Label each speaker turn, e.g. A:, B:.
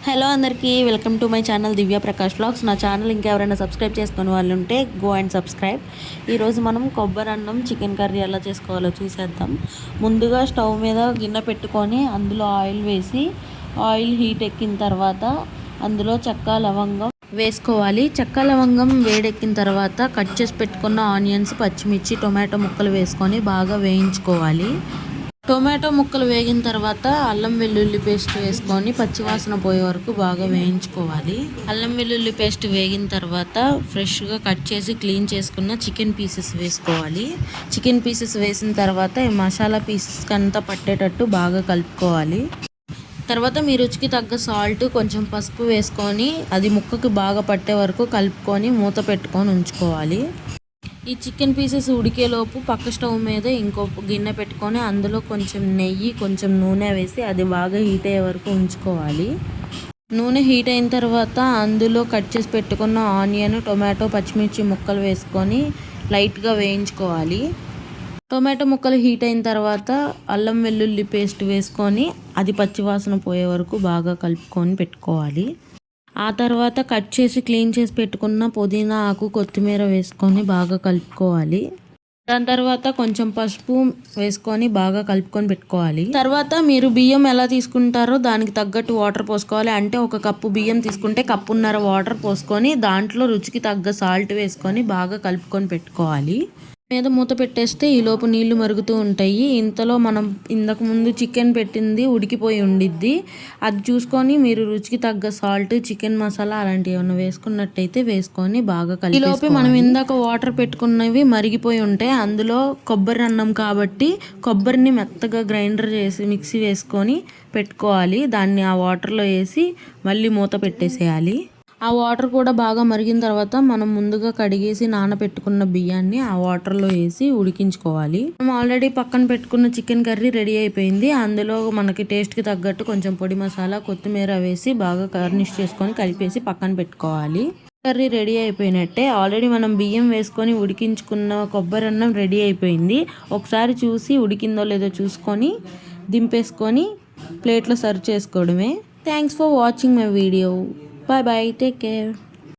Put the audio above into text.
A: Hello అందరికీ welcome to my channel Divya Prakash vlogs. నా channel ఇంకెవరైనా సబ్స్క్రైబ్ చేసుకునే వాళ్ళు ఉంటే గో అండ్ సబ్స్క్రైబ్. ఈరోజు మనం కొబ్బరి అన్నం చికెన్ కర్రీ ఎలా చేసుకోవాలో చూసేద్దాం. ముందుగా స్టవ్ మీద గిన్నె పెట్టుకొని అందులో ఆయిల్ వేసి ఆయిల్ హీట్ ఎక్కిన తర్వాత అందులో చెక్క లవంగం వేసుకోవాలి. చెక్క లవంగం వేడెక్కిన తర్వాత కట్ చేసి పెట్టుకున్న ఆనియన్స్, పచ్చిమిర్చి, టొమాటో ముక్కలు వేసుకొని బాగా వేయించుకోవాలి. టొమాటో ముక్కలు వేగిన తర్వాత అల్లం వెల్లుల్లి పేస్ట్ వేసుకొని పచ్చివాసన పోయే వరకు బాగా వేయించుకోవాలి. అల్లం వెల్లుల్లి పేస్ట్ వేగిన తర్వాత ఫ్రెష్గా కట్ చేసి క్లీన్ చేసుకున్న చికెన్ పీసెస్ వేసుకోవాలి. చికెన్ పీసెస్ వేసిన తర్వాత ఈ మసాలా పీసెస్కి అంతా పట్టేటట్టు బాగా కలుపుకోవాలి. తర్వాత మీ రుచికి తగ్గ సాల్ట్, కొంచెం పసుపు వేసుకొని అది ముక్కకు బాగా పట్టే వరకు కలుపుకొని మూత పెట్టుకొని ఉంచుకోవాలి. ఈ చికెన్ పీసెస్ ఉడికేలోపు పక్క స్టవ్ మీద ఇంకో గిన్నె పెట్టుకొని అందులో కొంచెం నెయ్యి, కొంచెం నూనె వేసి అది బాగా హీట్ అయ్యే వరకు ఉంచుకోవాలి. నూనె హీట్ అయిన తర్వాత అందులో కట్ చేసి పెట్టుకున్న ఆనియన్, టొమాటో, పచ్చిమిర్చి ముక్కలు వేసుకొని లైట్గా వేయించుకోవాలి. టొమాటో ముక్కలు హీట్ అయిన తర్వాత అల్లం వెల్లుల్లి పేస్ట్ వేసుకొని అది పచ్చివాసన పోయే వరకు బాగా కలుపుకొని పెట్టుకోవాలి. ఆ తర్వాత కట్ చేసి క్లీన్ చేసి పెట్టుకున్న పుదీనా ఆకు, కొత్తిమీర వేసుకొని బాగా కలుపుకోవాలి. దాని తర్వాత కొంచెం పసుపు వేసుకొని బాగా కలుపుకొని పెట్టుకోవాలి. తర్వాత మీరు బియ్యం ఎలా తీసుకుంటారో దానికి తగ్గట్టు వాటర్ పోసుకోవాలి. అంటే ఒక కప్పు బియ్యం తీసుకుంటే కప్పున్నర వాటర్ పోసుకొని దాంట్లో రుచికి తగ్గ సాల్ట్ వేసుకొని బాగా కలుపుకొని పెట్టుకోవాలి. మీద మూత పెట్టేస్తే ఈలోపు నీళ్లు మరుగుతూ ఉంటాయి. ఇంతలో మనం ఇంతకు ముందు చికెన్ పెట్టింది ఉడికిపోయి ఉండిద్ది. అది చూసుకొని మీరు రుచికి తగ్గ సాల్ట్, చికెన్ మసాలా అలాంటివి ఏమైనా వేసుకున్నట్టయితే వేసుకొని బాగా కలిపి ఈలోపు మనం ఇందాక వాటర్ పెట్టుకున్నవి మరిగిపోయి ఉంటాయి. అందులో కొబ్బరి అన్నం కాబట్టి కొబ్బరిని మెత్తగా గ్రైండర్ చేసి మిక్సీ వేసుకొని పెట్టుకోవాలి. దాన్ని ఆ వాటర్లో వేసి మళ్ళీ మూత పెట్టేసేయాలి. ఆ వాటర్ కూడా బాగా మరిగిన తర్వాత మనం ముందుగా కడిగేసి నానబెట్టుకున్న బియ్యాన్ని ఆ వాటర్లో వేసి ఉడికించుకోవాలి. మనం ఆల్రెడీ పక్కన పెట్టుకున్న చికెన్ కర్రీ రెడీ అయిపోయింది. అందులో మనకి టేస్ట్కి తగ్గట్టు కొంచెం పొడి మసాలా, కొత్తిమీర వేసి బాగా గార్నిష్ చేసుకొని కలిపేసి పక్కన పెట్టుకోవాలి. కర్రీ రెడీ అయిపోయినట్టే. ఆల్రెడీ మనం బియ్యం వేసుకొని ఉడికించుకున్న కొబ్బరి అన్నం రెడీ అయిపోయింది. ఒకసారి చూసి ఉడికిందో లేదో చూసుకొని దింపేసుకొని ప్లేట్లో సర్వ్ చేసుకోవడమే. Thanks for watching my video. Bye bye. Take care.